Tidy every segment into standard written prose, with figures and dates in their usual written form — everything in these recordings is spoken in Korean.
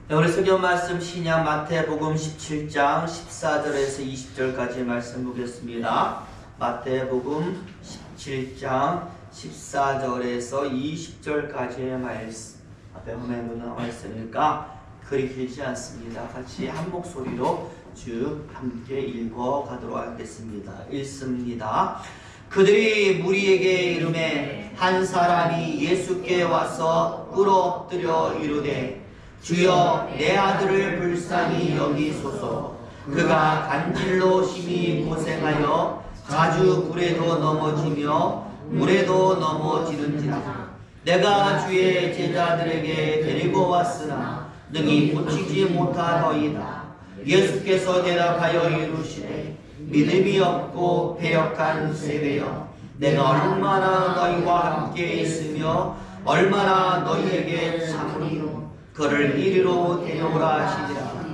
우리 성경 말씀 신약 마태복음 17장 14절에서 20절까지 말씀 보겠습니다. 마태복음 17장 14절에서 20절까지의 말씀. 앞에 화면으로 나와 있으니까 글이 길지 않습니다. 같이 한 목소리로 쭉 함께 읽어 가도록 하겠습니다. 읽습니다. 그들이 무리에게 이르매 한 사람이 예수께 와서 꿇어 엎드려 이르되 주여 내 아들을 불쌍히 여기소서. 그가 간질로 심히 고생하여 자주 불에도 넘어지며 물에도 넘어지는지라. 내가 주의 제자들에게 데리고 왔으나 능히 고치지 못하더이다. 예수께서 대답하여 이르시되 믿음이 없고 배역한 세대여, 내가 얼마나 너희와 함께 있으며 얼마나 너희에게 참으리요. 그를 이리로 데려오라 하시니라.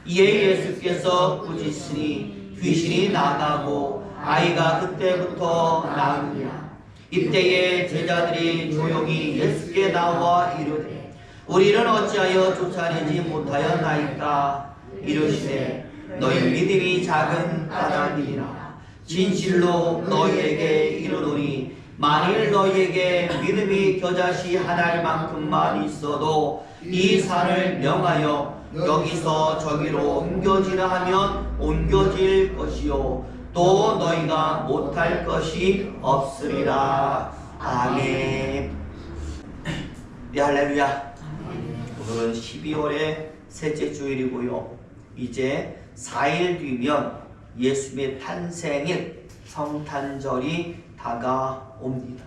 이에 예수께서 꾸짖으니 귀신이 나가고 아이가 그때부터 나으니라. 이때에 제자들이 조용히 예수께 나와 이르되 우리는 어찌하여 쫓아내지 못하였나이까. 이르시되 너희 믿음이 작은 까닭이니라. 진실로 너희에게 이르노니 만일 너희에게 믿음이 겨자씨 한 알만큼만 있어도 이 산을 명하여 여기서 저기로 옮겨지라 하면 옮겨질 것이요 또 너희가 못할 것이 없으리라. 아멘. 네, 할렐루야. 오늘은 12월의 셋째 주일이고요. 이제 4일 뒤면 예수님의 탄생일 성탄절이 다가옵니다.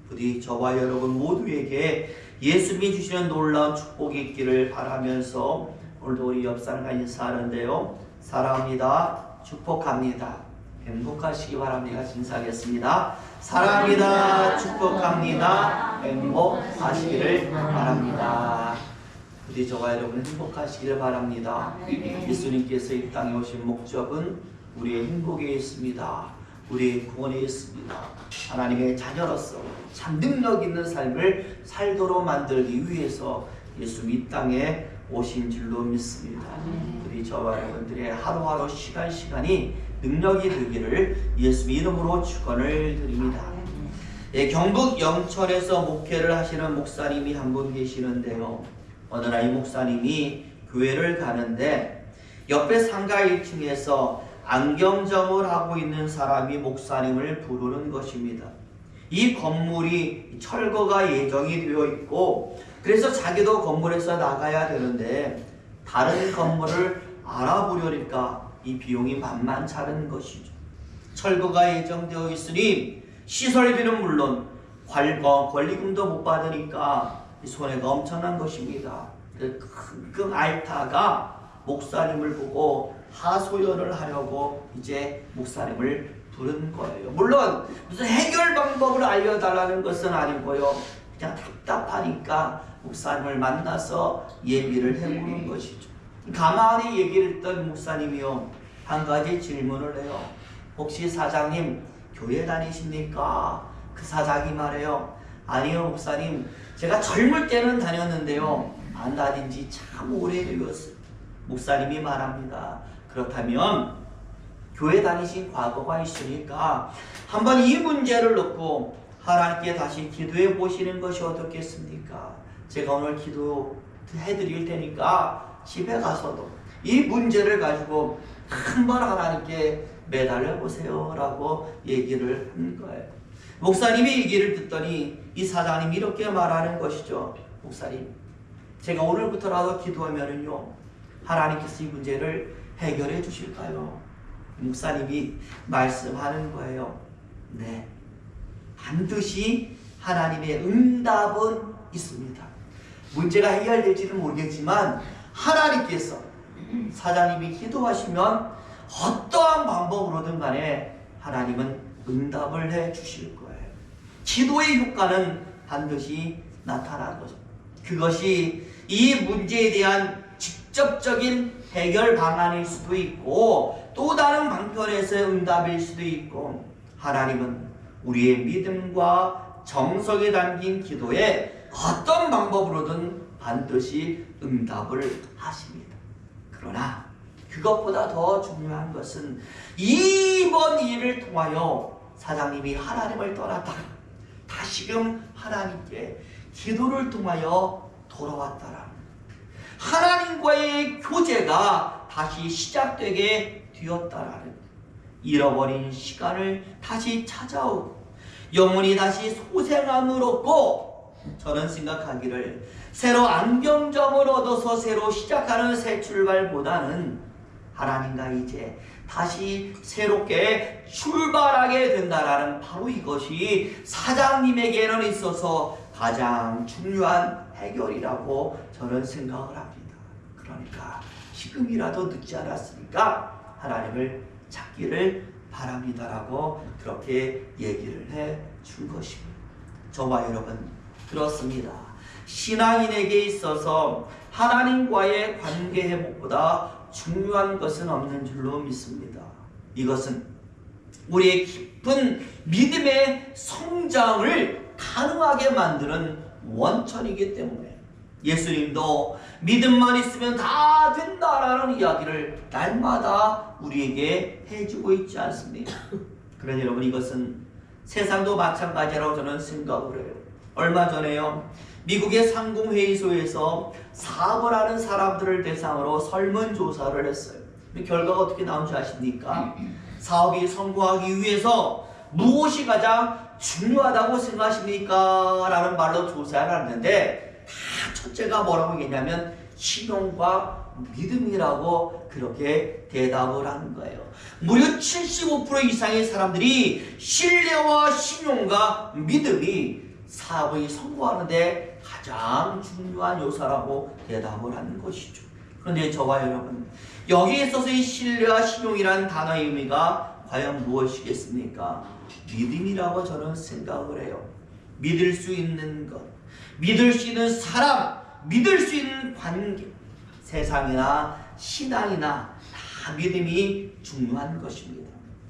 부디 저와 여러분 모두에게 예수님이 주시는 놀라운 축복이 있기를 바라면서 오늘도 우리 옆 사람과 인사하는데요. 사랑합니다. 축복합니다. 행복하시기 바랍니다. 인사하겠습니다. 사랑합니다. 축복합니다. 행복하시기를 바랍니다. 부디 저와 여러분 행복하시기를 바랍니다. 예수님께서 이 땅에 오신 목적은 우리의 행복에 있습니다. 우리의 구원에 있습니다. 하나님의 자녀로서 참 능력 있는 삶을 살도록 만들기 위해서 예수님 이 땅에 오신 줄로 믿습니다. 우리 저와 여러분들의 하루하루 시간이 능력이 되기를 예수님 이름으로 축원을 드립니다. 경북 영천에서 목회를 하시는 목사님이 한 분 계시는데요. 어느 날 이 목사님이 교회를 가는데 옆에 상가 1층에서 안경점을 하고 있는 사람이 목사님을 부르는 것입니다. 이 건물이 철거가 예정이 되어 있고 그래서 자기도 건물에서 나가야 되는데 다른 건물을 알아보려니까 이 비용이 만만치 않은 것이죠. 철거가 예정되어 있으니 시설비는 물론 권리금도 못 받으니까 손해가 엄청난 것입니다. 끙끙 앓다가 목사님을 보고 하소연을 하려고 이제 목사님을 부른 거예요. 물론 무슨 해결 방법을 알려달라는 것은 아니고요. 그냥 답답하니까 목사님을 만나서 얘기를 해보는 것이죠. 가만히 얘기를 듣던 목사님이요, 한 가지 질문을 해요. 혹시 사장님 교회 다니십니까? 그 사장이 말해요. 아니요 목사님, 제가 젊을 때는 다녔는데요, 안 다닌 지 참 오래되었어요. 목사님이 말합니다. 그렇다면 교회 다니신 과거가 있으니까 한번 이 문제를 놓고 하나님께 다시 기도해 보시는 것이 어떻겠습니까? 제가 오늘 기도해 드릴 테니까 집에 가서도 이 문제를 가지고 한번 하나님께 매달려 보세요 라고 얘기를 한 거예요. 목사님이 얘기를 듣더니 이 사장님이 이렇게 말하는 것이죠. 목사님, 제가 오늘부터라도 기도하면은요, 하나님께서 이 문제를 해결해 주실까요? 목사님이 말씀하는 거예요. 네, 반드시 하나님의 응답은 있습니다. 문제가 해결될지는 모르겠지만 하나님께서 사장님이 기도하시면 어떠한 방법으로든 간에 하나님은 응답을 해 주실 거예요. 기도의 효과는 반드시 나타날 거죠. 그것이 이 문제에 대한 직접적인 해결 방안일 수도 있고 또 다른 방편에서의 응답일 수도 있고, 하나님은 우리의 믿음과 정성이 담긴 기도에 어떤 방법으로든 반드시 응답을 하십니다. 그러나 그것보다 더 중요한 것은 이번 일을 통하여 사장님이 하나님을 떠났다가 다시금 하나님께 기도를 통하여 돌아왔다라는, 하나님과의 교제가 다시 시작되게 되었다라는, 잃어버린 시간을 다시 찾아오고 영혼이 다시 소생함을 얻고, 저는 생각하기를 새로 안경점을 얻어서 새로 시작하는 새 출발보다는 하나님과 이제 다시 새롭게 출발하게 된다라는, 바로 이것이 사장님에게는 있어서 가장 중요한 해결이라고 저는 생각을 합니다. 그러니까 지금이라도 늦지 않았으니까 하나님을 찾기를 바랍니다라고 그렇게 얘기를 해 준 것입니다. 저와 여러분, 그렇습니다. 신앙인에게 있어서 하나님과의 관계 회복보다 중요한 것은 없는 줄로 믿습니다. 이것은 우리의 깊은 믿음의 성장을 가능하게 만드는 원천이기 때문에, 예수님도 믿음만 있으면 다 된다라는 이야기를 날마다 우리에게 해주고 있지 않습니까? 그러니 여러분, 이것은 세상도 마찬가지라고 저는 생각을 해요. 얼마 전에요, 미국의 상공회의소에서 사업을 하는 사람들을 대상으로 설문조사를 했어요. 결과가 어떻게 나온지 아십니까? 사업이 성공하기 위해서 무엇이 가장 중요하다고 생각하십니까? 라는 말로 조사를 했는데, 다 첫째가 뭐라고 얘기했냐면 신용과 믿음이라고 그렇게 대답을 하는 거예요. 무려 75% 이상의 사람들이 신뢰와 신용과 믿음이 사업이 성공하는데 가장 중요한 요소라고 대답을 하는 것이죠. 그런데 저와 여러분, 여기에 있어서의 신뢰와 신용이라는 단어의 의미가 과연 무엇이겠습니까? 믿음이라고 저는 생각을 해요. 믿을 수 있는 것, 믿을 수 있는 사람, 믿을 수 있는 관계, 세상이나 신앙이나 다 믿음이 중요한 것입니다.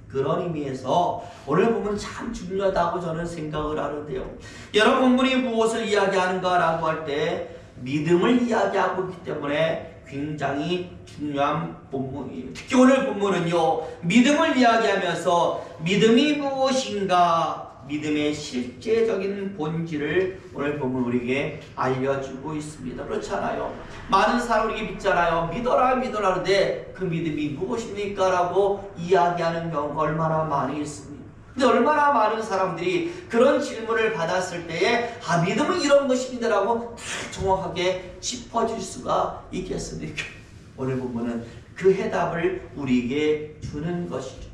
그런 의미에서 오늘 본문 참 중요하다고 저는 생각을 하는데요. 여러분, 본문이 무엇을 이야기하는가라고 할 때 믿음을 이야기하고 있기 때문에 굉장히 중요한 본문이에요. 특히 오늘 본문은요, 믿음을 이야기하면서 믿음이 무엇인가, 믿음의 실제적인 본질을 오늘 본문 우리에게 알려주고 있습니다. 그렇잖아요. 많은 사람이 믿잖아요. 믿어라 믿어라 하는데 그 믿음이 무엇입니까? 라고 이야기하는 경우가 얼마나 많이 있습니다. 근데 얼마나 많은 사람들이 그런 질문을 받았을 때에 믿음은 이런 것입니다 라고 다 정확하게 짚어줄 수가 있겠습니까? 오늘 본문은 그 해답을 우리에게 주는 것이죠.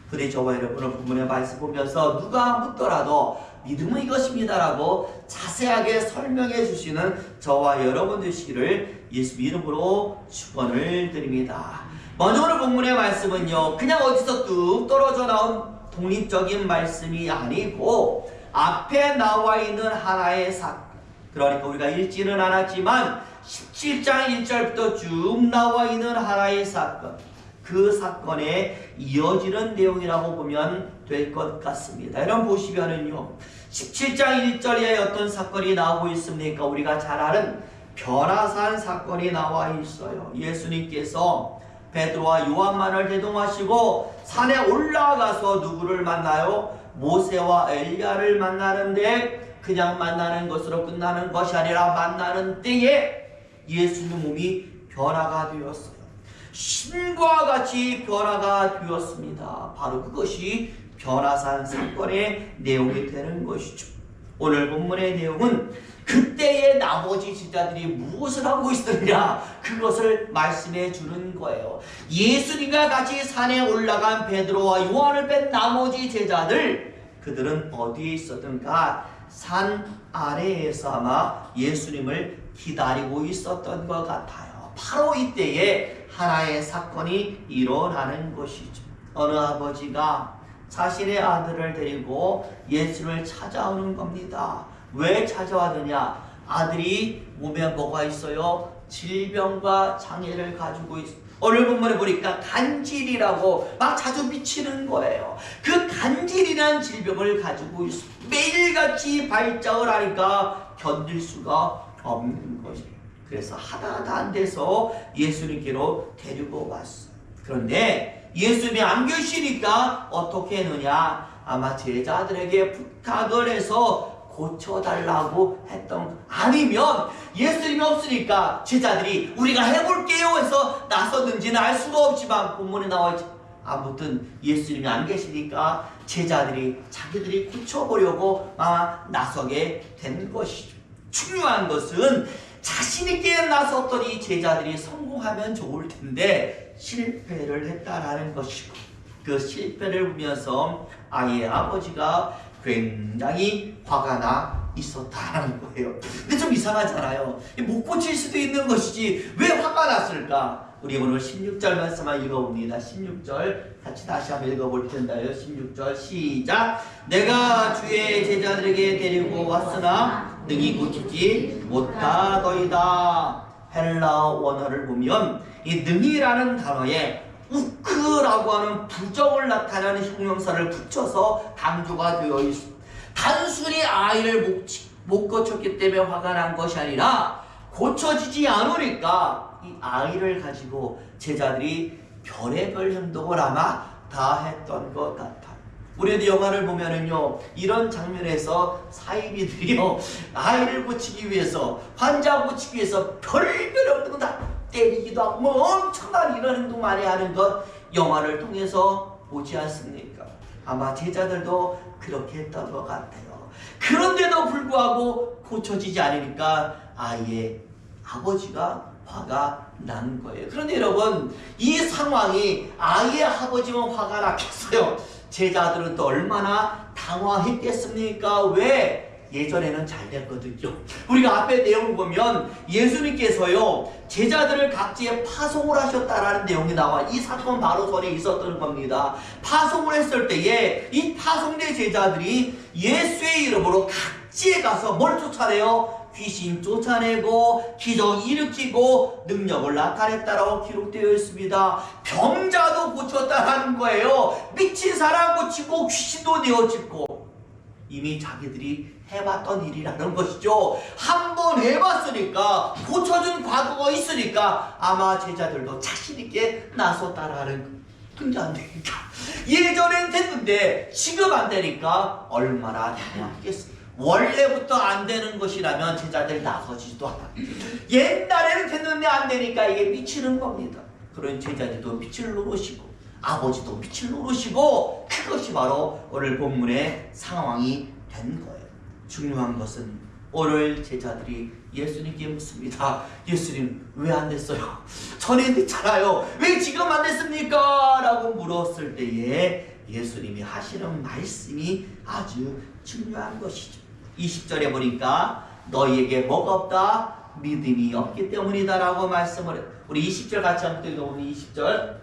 그런데 저와 여러분은 본문의 말씀 보면서 누가 묻더라도 믿음은 이것입니다라고 자세하게 설명해 주시는 저와 여러분 되시기를 예수 이름으로 축원을 드립니다. 먼저 오늘 본문의 말씀은요, 그냥 어디서 뚝 떨어져 나온 독립적인 말씀이 아니고 앞에 나와 있는 하나의 사건, 그러니까 우리가 읽지는 않았지만 17장 1절부터 쭉 나와 있는 하나의 사건, 그 사건에 이어지는 내용이라고 보면 될 것 같습니다. 여러분 보시면은요, 17장 1절에 어떤 사건이 나오고 있습니까? 우리가 잘 아는 변화산 사건이 나와 있어요. 예수님께서 베드로와 요한만을 대동하시고 산에 올라가서 누구를 만나요? 모세와 엘리야를 만나는데, 그냥 만나는 것으로 끝나는 것이 아니라 만나는 때에 예수님 몸이 변화가 되었어요. 신과 같이 변화가 되었습니다. 바로 그것이 변화산 사건의 내용이 되는 것이죠. 오늘 본문의 내용은 그때의 나머지 제자들이 무엇을 하고 있었느냐, 그것을 말씀해 주는 거예요. 예수님과 같이 산에 올라간 베드로와 요한을 뺀 나머지 제자들, 그들은 어디에 있었던가? 산 아래에서 아마 예수님을 기다리고 있었던 것 같아요. 바로 이때에 하나의 사건이 일어나는 것이죠. 어느 아버지가 자신의 아들을 데리고 예수를 찾아오는 겁니다. 왜 찾아왔느냐? 아들이 몸에 뭐가 있어요? 질병과 장애를 가지고 있어요. 오늘 본문에 보니까 간질이라고 막 자주 미치는 거예요. 그 간질이라는 질병을 가지고 있어요. 매일같이 발작을 하니까 견딜 수가 없는 것이에요. 그래서 하나도 안 돼서 예수님께로 데리고 왔어요. 그런데 예수님이 안 계시니까 어떻게 했느냐? 아마 제자들에게 부탁을 해서 고쳐달라고 했던, 아니면 예수님이 없으니까 제자들이 우리가 해볼게요 해서 나섰는지는 알 수가 없지만 본문에 나와있지. 아무튼 예수님이 안 계시니까 제자들이 자기들이 고쳐보려고 나서게 된 것이죠. 중요한 것은 자신있게 나섰더니 제자들이 성공하면 좋을 텐데 실패를 했다라는 것이고, 그 실패를 보면서 아이의 아버지가 굉장히 화가 나 있었다는 거예요. 근데 좀 이상하잖아요. 못 고칠 수도 있는 것이지 왜 화가 났을까? 우리 오늘 16절 말씀만 읽어봅니다. 16절 같이 다시 한번 읽어볼 텐데요. 16절 시작. 내가 주의 제자들에게 데리고 왔으나 능히 고치지 못하더이다. 헬라 원어를 보면 이 능히라는 단어에 우크라고 하는 부정을 나타내는 형용사를 붙여서 강조가 되어 있습니다. 단순히 아이를 못 고쳤기 때문에 화가 난 것이 아니라 고쳐지지 않으니까 이 아이를 가지고 제자들이 별의별 행동을 아마 다 했던 것 같아요. 우리도 영화를 보면은요, 이런 장면에서 사이비들이요, 아이를 고치기 위해서, 환자 고치기 위해서 별의별 행동 다 때리기도 하고 뭐 엄청난 이런 행동 많이 하는 것 영화를 통해서 보지 않습니까? 아마 제자들도 그렇게 했던 것 같아요. 그런데도 불구하고 고쳐지지 않으니까 아이의 아버지가 화가 난 거예요. 그런데 여러분, 이 상황이 아이의 아버지만 화가 났겠어요? 제자들은 또 얼마나 당황했겠습니까? 왜? 예전에는 잘 됐거든요. 우리가 앞에 내용을 보면 예수님께서요, 제자들을 각지에 파송을 하셨다라는 내용이 나와. 이 사건 바로 전에 있었던 겁니다. 파송을 했을 때에 이 파송된 제자들이 예수의 이름으로 각지에 가서 뭘 쫓아내요? 귀신 쫓아내고 기적 일으키고 능력을 나타냈다라고 기록되어 있습니다. 병자도 고쳤다라는 거예요. 미친 사람 고치고 귀신도 내어찍고. 이미 자기들이 해봤던 일이라는 것이죠. 한번 해봤으니까, 고쳐준 과거가 있으니까 아마 제자들도 자신있게 나섰다라는 거. 근데 안 되니까, 예전엔 됐는데 지금 안 되니까 얼마나 당황했겠어요. 원래부터 안 되는 것이라면 제자들 나서지도 않아. 옛날에는 됐는데 안 되니까 이게 미치는 겁니다. 그런 제자들도 밑을 누르시고 아버지도 밑을 누르시고, 그것이 바로 오늘 본문의 상황이 된 거예요. 중요한 것은 오늘 제자들이 예수님께 묻습니다. 예수님, 왜 안 됐어요? 전에 됐잖아요. 왜 지금 안 됐습니까? 라고 물었을 때에 예수님이 하시는 말씀이 아주 중요한 것이죠. 20절에 보니까 너희에게 뭐가 없다? 믿음이 없기 때문이다 라고 말씀을 해요. 우리 20절 같이 한번 읽어보면 20절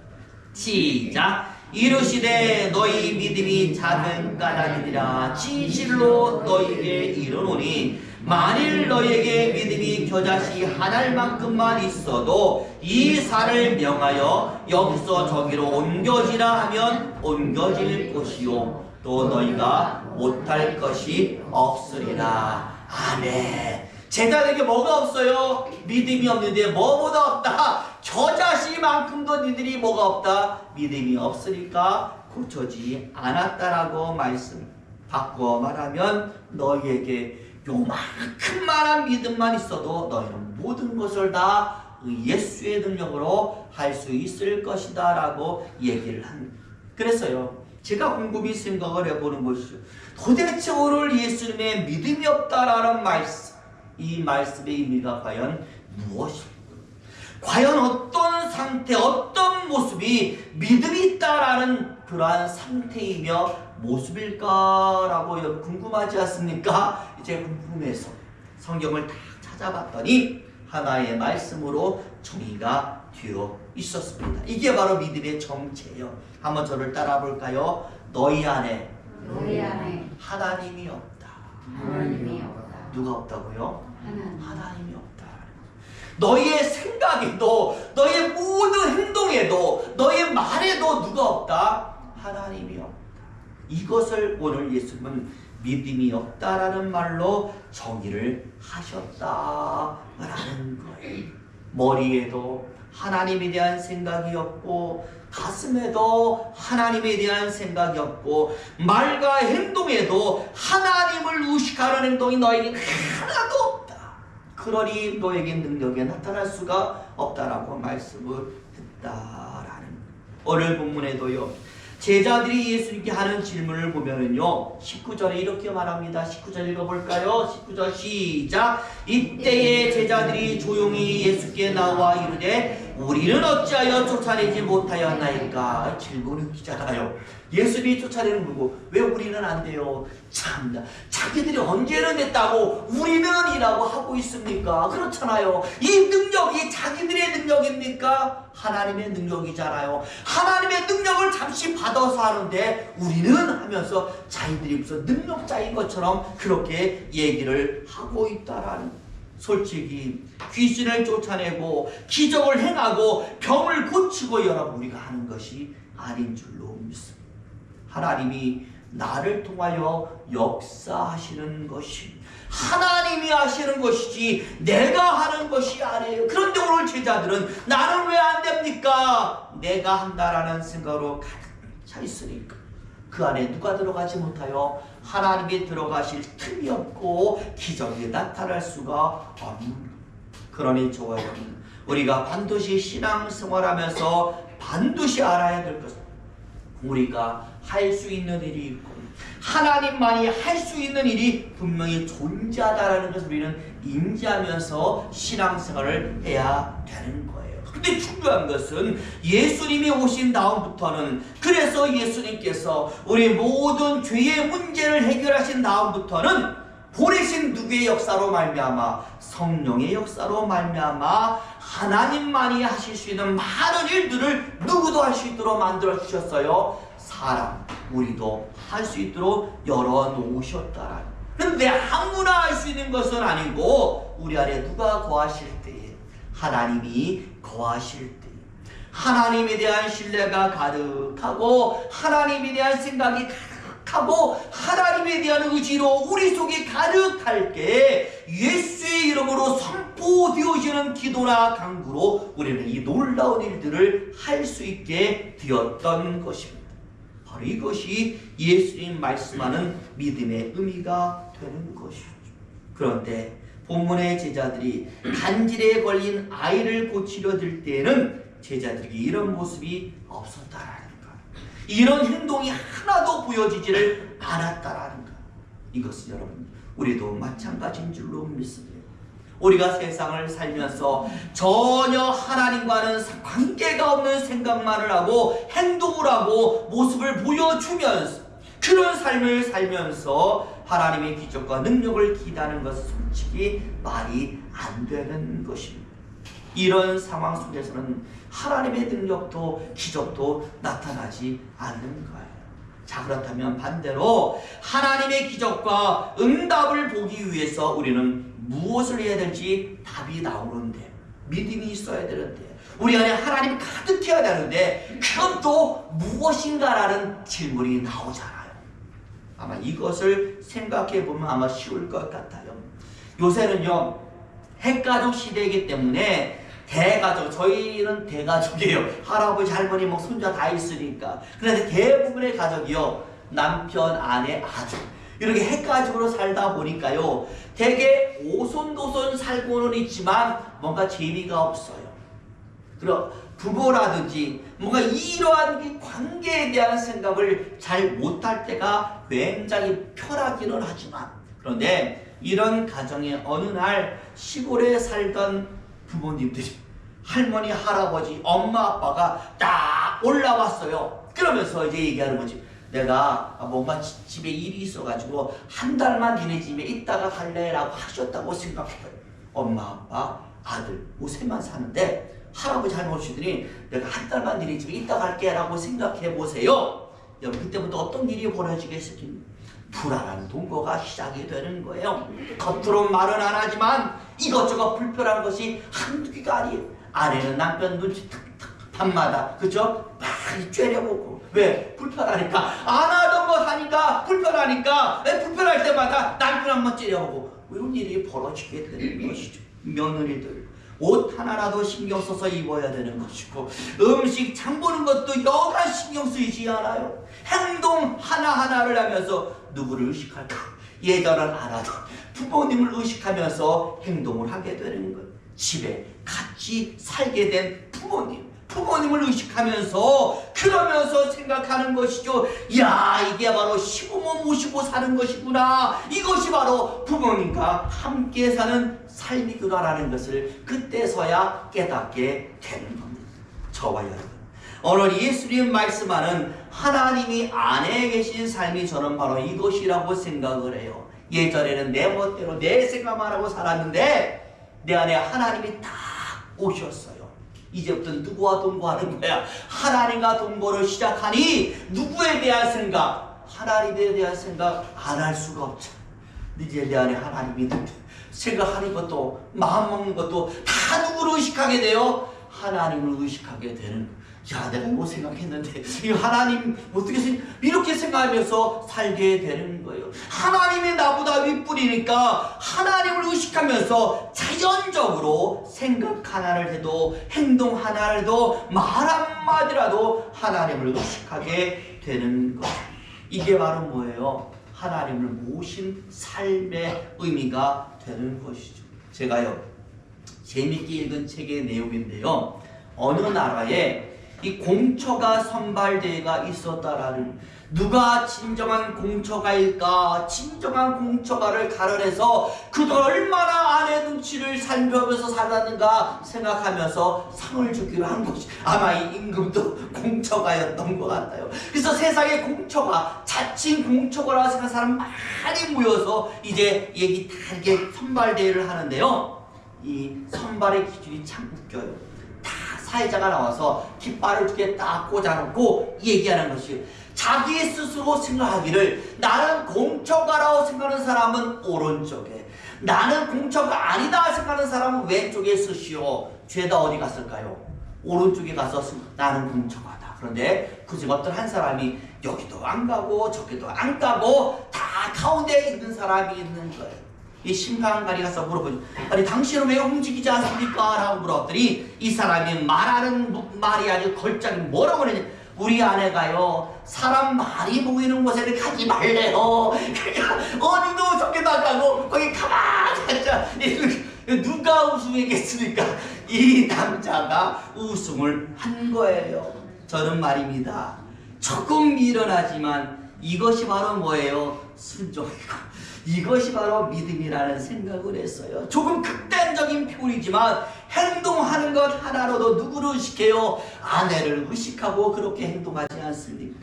시작. 이르시되 너희 믿음이 작은 까닭이니라. 진실로 너희에게 이르노니 만일 너희에게 믿음이 겨자씨 한 알만큼만 있어도 이 산을 명하여 여기서 저기로 옮겨지라 하면 옮겨질 것이요 또 너희가 못할 것이 없으리라. 아멘. 제자들에게 뭐가 없어요? 믿음이 없는데 뭐보다 없다? 겨자씨만큼도 니들이 뭐가 없다? 믿음이 없으니까 고쳐지지 않았다라고 말씀. 바꾸어 말하면 너희에게 요만큼만한 믿음만 있어도 너희는 모든 것을 다 예수의 능력으로 할 수 있을 것이다 라고 얘기를 합니다. 그래서요, 제가 곰곰이 생각을 해보는 것이죠. 도대체 오늘 예수님의 믿음이 없다라는 말씀, 이 말씀의 의미가 과연 무엇일까? 과연 어떤 상태, 어떤 모습이 믿음이 있다라는 그러한 상태이며 모습일까라고 궁금하지 않습니까? 이제 궁금해서 성경을 다 찾아봤더니 하나의 말씀으로 정의가 되어 있었습니다. 이게 바로 믿음의 정체예요. 한번 저를 따라 볼까요? 너희 안에 하나님이 없다. 하나님이 없다. 누가 없다고요? 하나님이 없다. 너희의 생각에도, 너희의 모든 행동에도, 너희의 말에도 누가 없다? 하나님이 없다. 이것을 오늘 예수님은 믿음이 없다라는 말로 정의를 하셨다라는 거예요. 머리에도 하나님에 대한 생각이 없고 가슴에도 하나님에 대한 생각이 없고 말과 행동에도 하나님을 의식하는 행동이 너에게 하나도 없다. 그러니 너에게 능력이 나타날 수가 없다라고 말씀을 했다라는. 오늘 본문에도요, 제자들이 예수님께 하는 질문을 보면은요, 19절에 이렇게 말합니다. 19절 읽어볼까요? 19절 시작. 이때에 제자들이 조용히 예수께 나와 이르되 우리는 어찌하여 쫓아내지 못하였나이까? 질문이 웃기잖아요. 예수님이 쫓아내는 거고 왜 우리는 안 돼요? 참나, 자기들이 언제는 됐다고 우리는 이라고 하고 있습니까? 그렇잖아요. 이 능력이 자기들의 능력입니까? 하나님의 능력이잖아요. 하나님의 능력을 잠시 받아서 하는데 우리는 하면서 자기들이 무슨 능력자인 것처럼 그렇게 얘기를 하고 있다라는. 솔직히 귀신을 쫓아내고 기적을 행하고 병을 고치고 여러분 우리가 하는 것이 아닌 줄로 믿습니다. 하나님이 나를 통하여 역사하시는 것이 하나님이 하시는 것이지 내가 하는 것이 아니에요. 그런데 오늘 제자들은 나는 왜 안 됩니까? 내가 한다라는 생각으로 가득 차 있으니까 그 안에 누가 들어가지 못하여 하나님이 들어가실 틈이 없고 기적이 나타날 수가 없는. 그러니 저와 여러분, 우리가 반드시 신앙생활하면서 반드시 알아야 될 것은 우리가 할 수 있는 일이 있고 하나님만이 할 수 있는 일이 분명히 존재하다라는 것을 우리는 인지하면서 신앙생활을 해야 되는 거예요. 근데 중요한 것은 예수님이 오신 다음부터는, 그래서 예수님께서 우리 모든 죄의 문제를 해결하신 다음부터는 보내신 누구의 역사로 말미암아, 성령의 역사로 말미암아 하나님만이 하실 수 있는 많은 일들을 누구도 할 수 있도록 만들어 주셨어요. 사람, 우리도 할 수 있도록 열어 놓으셨다. 그런데 아무나 할 수 있는 것은 아니고 우리 안에 누가 거하실 때에, 하나님이 거하실 때, 하나님에 대한 신뢰가 가득하고 하나님에 대한 생각이 가득하고 하나님에 대한 의지로 우리 속에 가득할 때 예수의 이름으로 선포되어지는 기도나 간구로 우리는 이 놀라운 일들을 할 수 있게 되었던 것입니다. 바로 이것이 예수님 말씀하는 믿음의 의미가 되는 것이죠. 그런데 본문의 제자들이 간질에 걸린 아이를 고치려 들 때에는 제자들에게 이런 모습이 없었다라는 것, 이런 행동이 하나도 보여지지를 않았다라는 것. 이것은 여러분 우리도 마찬가지인 줄로 믿습니다. 우리가 세상을 살면서 전혀 하나님과는 관계가 없는 생각만을 하고 행동을 하고 모습을 보여주면서 그런 삶을 살면서 하나님의 기적과 능력을 기대하는 것은 솔직히 말이 안 되는 것입니다. 이런 상황 속에서는 하나님의 능력도 기적도 나타나지 않는 거예요. 자, 그렇다면 반대로 하나님의 기적과 응답을 보기 위해서 우리는 무엇을 해야 될지 답이 나오는데, 믿음이 있어야 되는데, 우리 안에 하나님이 가득해야 되는데 그건 또 무엇인가라는 질문이 나오잖아요. 아마 이것을 생각해 보면 아마 쉬울 것 같아요. 요새는요 핵가족 시대이기 때문에 대가족, 저희는 대가족이에요. 할아버지, 할머니, 뭐 손자 다 있으니까. 그런데 대부분의 가족이요, 남편, 아내, 아들 이렇게 핵가족으로 살다 보니까요 되게 오손도손 살고는 있지만 뭔가 재미가 없어요. 그리고 부모라든지 뭔가 이러한 관계에 대한 생각을 잘 못할 때가 굉장히 편하기는 하지만, 그런데 이런 가정에 어느 날 시골에 살던 부모님들이, 할머니, 할아버지, 엄마, 아빠가 딱 올라왔어요. 그러면서 이제 얘기하는 거지. 내가 뭔가 집에 일이 있어가지고 한 달만 니네 집에 있다가 갈래? 라고 하셨다고 생각해요. 엄마, 아빠, 아들, 셋만 사는데 할아버지, 할머니들이 내가 한 달만 니네 집에 있다 갈게 라고 생각해 보세요. 여러분, 그때부터 어떤 일이 벌어지겠습니까? 불안한 동거가 시작이 되는 거예요. 겉으로 말은 안 하지만 이것저것 불편한 것이 한두 개가 아니에요. 아내는 남편 눈치 탁탁 밤마다, 그죠? 막 째려보고. 왜? 불편하니까. 안 하던 거 하니까 불편하니까. 불편할 때마다 남편 한번 째려보고. 이런 일이 벌어지게 되는 것이죠. 며느리들 옷 하나라도 신경 써서 입어야 되는 것이고, 음식 장 보는 것도 여간 신경 쓰이지 않아요. 행동 하나하나를 하면서 누구를 의식할까? 예전은 안 하던 부모님을 의식하면서 행동을 하게 되는 거예요. 집에 같이 살게 된 부모님을 의식하면서 그러면서 생각하는 것이죠. 야, 이게 바로 시부모 모시고 사는 것이구나. 이것이 바로 부모님과 함께 사는 삶이구나라는 것을 그때서야 깨닫게 되는 겁니다. 저와 여러분, 오늘 예수님 말씀하는 하나님이 안에 계신 삶이 저는 바로 이것이라고 생각을 해요. 예전에는 내 멋대로 내 생각만 하고 살았는데 내 안에 하나님이 딱 오셨어요. 이제부터 누구와 동거하는 거야? 하나님과 동거를 시작하니 누구에 대한 생각? 하나님에 대한 생각 안 할 수가 없잖아. 이제 내 안에 하나님이 생각하는 것도 마음 먹는 것도 다 누구를 의식하게 돼요? 하나님을 의식하게 되는 거야. 야, 내가 뭐 생각했는데 이 하나님 어떻게 이렇게 생각하면서 살게 되는 거예요. 하나님이 나보다 윗불이니까 하나님을 의식하면서 자연적으로 생각 하나를 해도 행동 하나를 해도 말 한마디라도 하나님을 의식하게 되는 것. 이게 바로 뭐예요? 하나님을 모신 삶의 의미가 되는 것이죠. 제가요 재밌게 읽은 책의 내용인데요, 어느 나라에 이 공처가 선발대회가 있었다라는, 누가 진정한 공처가일까? 진정한 공처가를 가려내서 그도 얼마나 아내 눈치를 살펴보면서 살았는가 생각하면서 상을 주기로 한 것이, 아마 이 임금도 공처가였던 것 같아요. 그래서 세상에 공처가, 자칭 공처가라고 생각하는 사람 많이 모여서 이제 얘기 다 이렇게 선발대회를 하는데요, 이 선발의 기준이 참 웃겨요. 사회자가 나와서 깃발을 두 개 딱 꽂아놓고 얘기하는 것이, 자기 스스로 생각하기를 나는 공처가라고 생각하는 사람은 오른쪽에, 나는 공처가 아니다 생각하는 사람은 왼쪽에 쓰시오. 죄다 어디 갔을까요? 오른쪽에 가서 나는 공처가다. 그런데 그중 어떤 한 사람이 여기도 안 가고 저기도 안 가고 다 가운데 있는 사람이 있는 거예요. 이 심판관이 가서 물어보죠. 아니, 당신은 왜 움직이지 않습니까? 라고 물었더니 이 사람이 말하는 말이 아주 걸작이 뭐라고 그러냐. 우리 아내가요, 사람 많이 모이는 곳에는 가지 말래요. 그러니까 어디도 저기 나가고 거기 가만히 앉아. 누가 우승했겠습니까? 이 남자가 우승을 한 거예요. 저는 말입니다, 조금 미련하지만 이것이 바로 뭐예요? 순종이고 이것이 바로 믿음이라는 생각을 했어요. 조금 극단적인 표현이지만 행동하는 것 하나로도 누구를 의식해요? 아내를 의식하고 그렇게 행동하지 않습니까?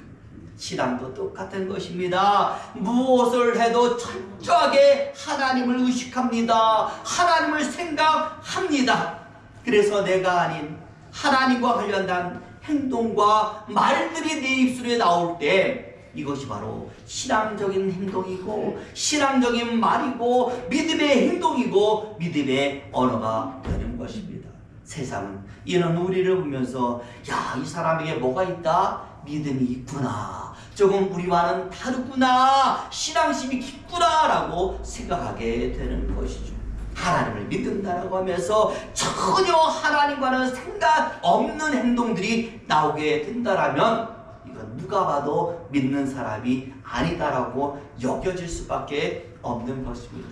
신앙도 똑같은 것입니다. 무엇을 해도 철저하게 하나님을 의식합니다. 하나님을 생각합니다. 그래서 내가 아닌 하나님과 관련된 행동과 말들이 내 입술에 나올 때 이것이 바로 신앙적인 행동이고 신앙적인 말이고 믿음의 행동이고 믿음의 언어가 되는 것입니다. 세상은 이런 우리를 보면서 야, 이 사람에게 뭐가 있다? 믿음이 있구나. 조금 우리와는 다르구나. 신앙심이 깊구나 라고 생각하게 되는 것이죠. 하나님을 믿는다라고 하면서 전혀 하나님과는 상관 없는 행동들이 나오게 된다라면 이건 누가 봐도 믿는 사람이 아니다라고 여겨질 수밖에 없는 것입니다.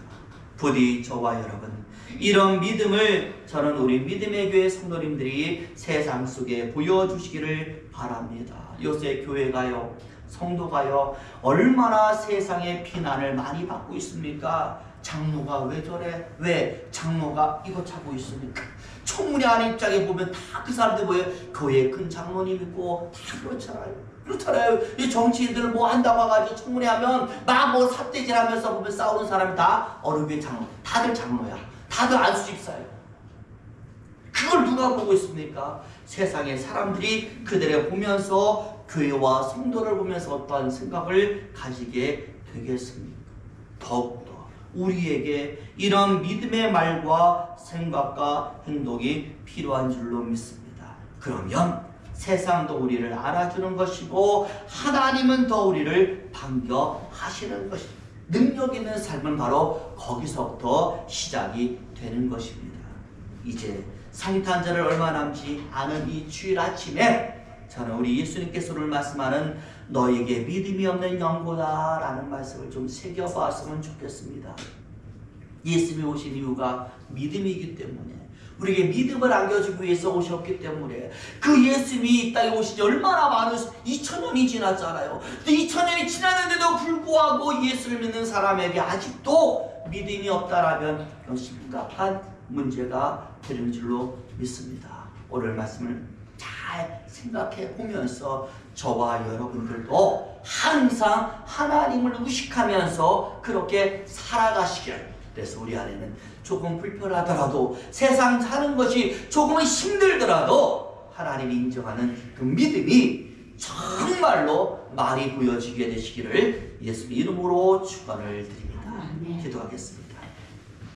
부디 저와 여러분, 이런 믿음을 저는 우리 믿음의 교회 성도님들이 세상 속에 보여주시기를 바랍니다. 요새 교회가요, 성도가요, 얼마나 세상의 비난을 많이 받고 있습니까? 장로가 왜 저래? 왜 장로가 이거 차고 있습니까? 청문회 안에 입장에 보면 다 그 사람들 뭐예요? 교회 큰 장로님 있고 다 그렇잖아요. 이 정치인들 뭐 한다고 해가지고 청문회 하면 막 뭐 삿대질 하면서 보면 싸우는 사람이 다 어느 교회 장로, 다들 장로야. 다들 안수집사예요. 그걸 누가 보고 있습니까? 세상의 사람들이 그들을 보면서 교회와 성도를 보면서 어떠한 생각을 가지게 되겠습니까? 더욱더 우리에게 이런 믿음의 말과 생각과 행동이 필요한 줄로 믿습니다. 그러면 세상도 우리를 알아주는 것이고 하나님은 더 우리를 반겨하시는 것입니다. 능력 있는 삶은 바로 거기서부터 시작이 되는 것입니다. 이제 성탄절을 얼마 남지 않은 이 주일 아침에 저는 우리 예수님께서를 말씀하는 너에게 믿음이 없는 영고다 라는 말씀을 좀 새겨봤으면 좋겠습니다. 예수님이 오신 이유가 믿음이기 때문에, 우리에게 믿음을 안겨주기 위해서 오셨기 때문에, 그 예수님이 이 땅에 오신 지 얼마나 많은 2000년이 지났잖아요. 2000년이 지났는데도 불구하고 예수를 믿는 사람에게 아직도 믿음이 없다라면 그건 심각한 문제가 되는 줄로 믿습니다. 오늘 말씀을 잘 생각해 보면서 저와 여러분들도 항상 하나님을 의식하면서 그렇게 살아가시길, 그래서 우리 안에는 조금 불편하더라도, 세상 사는 것이 조금은 힘들더라도 하나님이 인정하는 그 믿음이 정말로 많이 보여지게 되시기를 예수님 이름으로 축원을 드립니다. 기도하겠습니다.